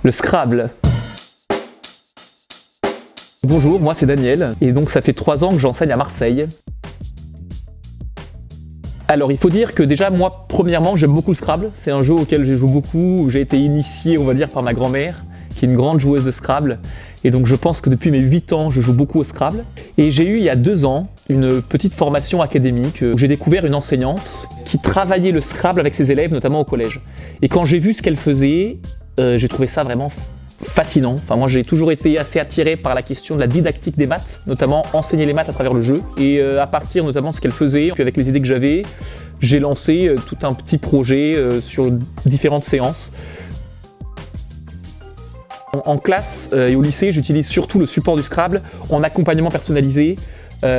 Le Scrabble. Bonjour, moi c'est Daniel, et donc ça fait 3 ans que j'enseigne à Marseille. Alors il faut dire que déjà moi, premièrement, j'aime beaucoup le Scrabble. C'est un jeu auquel je joue beaucoup, où j'ai été initié, on va dire, par ma grand-mère, qui est une grande joueuse de Scrabble. Et donc je pense que depuis mes 8 ans, je joue beaucoup au Scrabble. Et j'ai eu il y a 2 ans une petite formation académique où j'ai découvert une enseignante qui travaillait le Scrabble avec ses élèves, notamment au collège. Et quand j'ai vu ce qu'elle faisait, j'ai trouvé ça vraiment fascinant. Enfin, moi j'ai toujours été assez attiré par la question de la didactique des maths, notamment enseigner les maths à travers le jeu. Et à partir notamment de ce qu'elle faisait, puis avec les idées que j'avais, j'ai lancé tout un petit projet sur différentes séances. En classe et au lycée, j'utilise surtout le support du Scrabble en accompagnement personnalisé,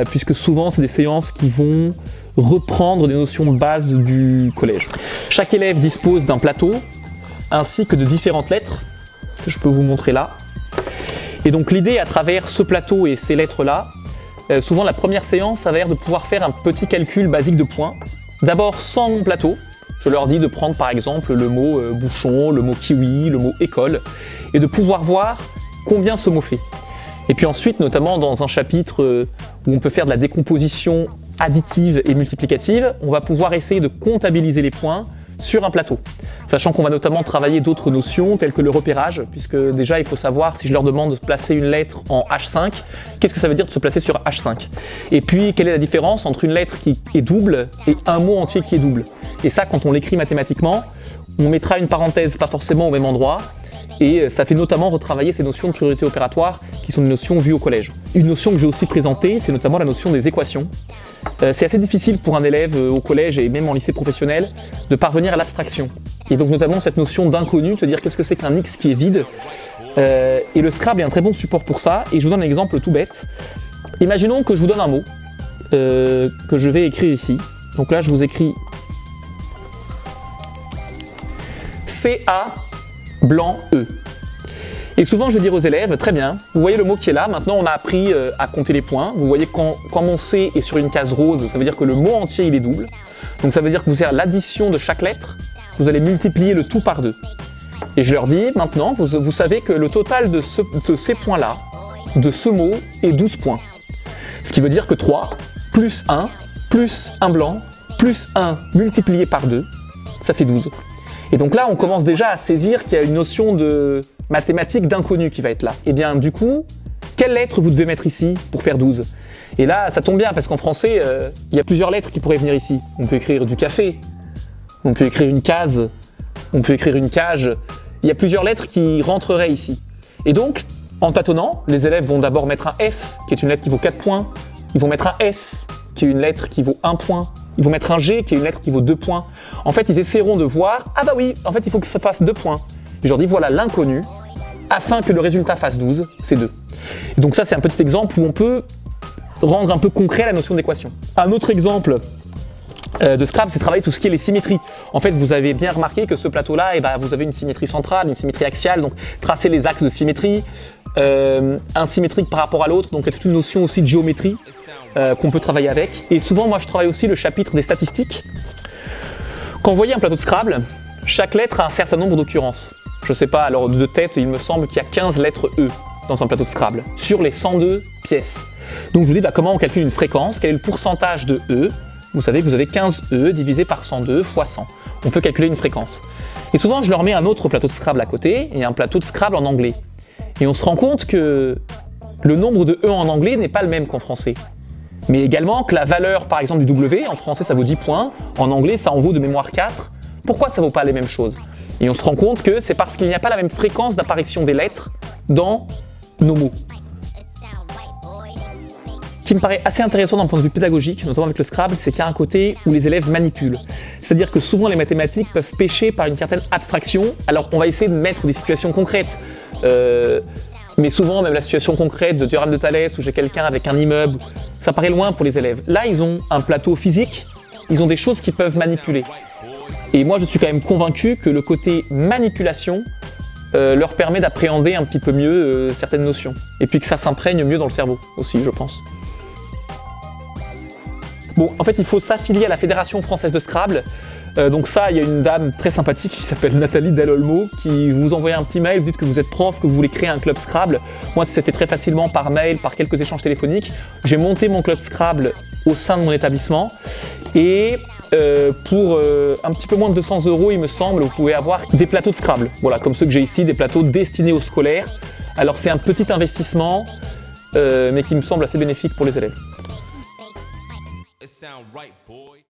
puisque souvent c'est des séances qui vont reprendre des notions de base du collège. Chaque élève dispose d'un plateau ainsi que de différentes lettres que je peux vous montrer là. Et donc l'idée à travers ce plateau et ces lettres-là, souvent la première séance, ça va être de pouvoir faire un petit calcul basique de points. D'abord sans mon plateau, je leur dis de prendre par exemple le mot bouchon, le mot kiwi, le mot école, et de pouvoir voir combien ce mot fait. Et puis ensuite, notamment dans un chapitre où on peut faire de la décomposition additive et multiplicative, on va pouvoir essayer de comptabiliser les points sur un plateau. Sachant qu'on va notamment travailler d'autres notions telles que le repérage, puisque déjà il faut savoir, si je leur demande de placer une lettre en H5, qu'est-ce que ça veut dire de se placer sur H5? Et puis quelle est la différence entre une lettre qui est double et un mot entier qui est double? Et ça, quand on l'écrit mathématiquement, on mettra une parenthèse pas forcément au même endroit, et ça fait notamment retravailler ces notions de priorité opératoire qui sont des notions vues au collège. Une notion que j'ai aussi présentée, c'est notamment la notion des équations. C'est assez difficile pour un élève au collège et même en lycée professionnel de parvenir à l'abstraction. Et donc notamment cette notion d'inconnu, te dire qu'est-ce que c'est qu'un X qui est vide. Et le Scrabble est un très bon support pour ça. Et je vous donne un exemple tout bête. Imaginons que je vous donne un mot que je vais écrire ici. Donc là je vous écris CA blanc E. Et souvent je vais dire aux élèves, très bien, vous voyez le mot qui est là, maintenant on a appris à compter les points. Vous voyez quand mon C est sur une case rose, ça veut dire que le mot entier il est double. Donc ça veut dire que vous faites l'addition de chaque lettre, vous allez multiplier le tout par 2. Et je leur dis, maintenant vous savez que le total de ces points-là, de ce mot, est 12 points. Ce qui veut dire que 3 plus 1 blanc plus 1 multiplié par 2, ça fait 12. Et donc là on commence déjà à saisir qu'il y a une notion de mathématique d'inconnu qui va être là. Et bien du coup, quelle lettre vous devez mettre ici pour faire 12? Et là, ça tombe bien parce qu'en français, il y a plusieurs lettres qui pourraient venir ici. On peut écrire du café, on peut écrire une case, on peut écrire une cage. Il y a plusieurs lettres qui rentreraient ici. Et donc, en tâtonnant, les élèves vont d'abord mettre un F, qui est une lettre qui vaut 4 points. Ils vont mettre un S, qui est une lettre qui vaut 1 point. Ils vont mettre un G, qui est une lettre qui vaut 2 points. En fait, ils essaieront de voir, ah bah oui, en fait, il faut que ça fasse 2 points. Et je leur dis, voilà l'inconnu, afin que le résultat fasse 12, c'est 2. Et donc ça, c'est un petit exemple où on peut rendre un peu concret la notion d'équation. Un autre exemple de Scrabble, c'est travailler tout ce qui est les symétries. En fait, vous avez bien remarqué que ce plateau-là, vous avez une symétrie centrale, une symétrie axiale, donc tracer les axes de symétrie, un symétrique par rapport à l'autre, donc il y a toute une notion aussi de géométrie qu'on peut travailler avec. Et souvent, moi, je travaille aussi le chapitre des statistiques. Quand vous voyez un plateau de Scrabble, chaque lettre a un certain nombre d'occurrences. Je sais pas, alors de tête, il me semble qu'il y a 15 lettres E dans un plateau de Scrabble, sur les 102 pièces. Donc je vous dis, comment on calcule une fréquence, quel est le pourcentage de E? Vous savez que vous avez 15 E divisé par 102 fois 100. On peut calculer une fréquence. Et souvent, je leur mets un autre plateau de Scrabble à côté, et un plateau de Scrabble en anglais. Et on se rend compte que le nombre de E en anglais n'est pas le même qu'en français. Mais également que la valeur, par exemple, du W, en français ça vaut 10 points, en anglais ça en vaut de mémoire 4. Pourquoi ça ne vaut pas les mêmes choses? Et on se rend compte que c'est parce qu'il n'y a pas la même fréquence d'apparition des lettres dans nos mots. Ce qui me paraît assez intéressant d'un point de vue pédagogique, notamment avec le Scrabble, c'est qu'il y a un côté où les élèves manipulent. C'est-à-dire que souvent les mathématiques peuvent pécher par une certaine abstraction, alors on va essayer de mettre des situations concrètes. Mais souvent, même la situation concrète de théorème de Thalès, où j'ai quelqu'un avec un immeuble, ça paraît loin pour les élèves. Là, ils ont un plateau physique, ils ont des choses qu'ils peuvent manipuler. Et moi, je suis quand même convaincu que le côté manipulation leur permet d'appréhender un petit peu mieux certaines notions. Et puis que ça s'imprègne mieux dans le cerveau aussi, je pense. Bon, en fait, il faut s'affilier à la Fédération française de Scrabble. Donc ça, il y a une dame très sympathique qui s'appelle Nathalie Delolmo qui vous envoie un petit mail, vous dites que vous êtes prof, que vous voulez créer un club Scrabble. Moi, ça s'est fait très facilement par mail, par quelques échanges téléphoniques. J'ai monté mon club Scrabble au sein de mon établissement et pour un petit peu moins de 200 €, il me semble, vous pouvez avoir des plateaux de Scrabble. Voilà, comme ceux que j'ai ici, des plateaux destinés aux scolaires. Alors c'est un petit investissement, mais qui me semble assez bénéfique pour les élèves. It sound right, boy.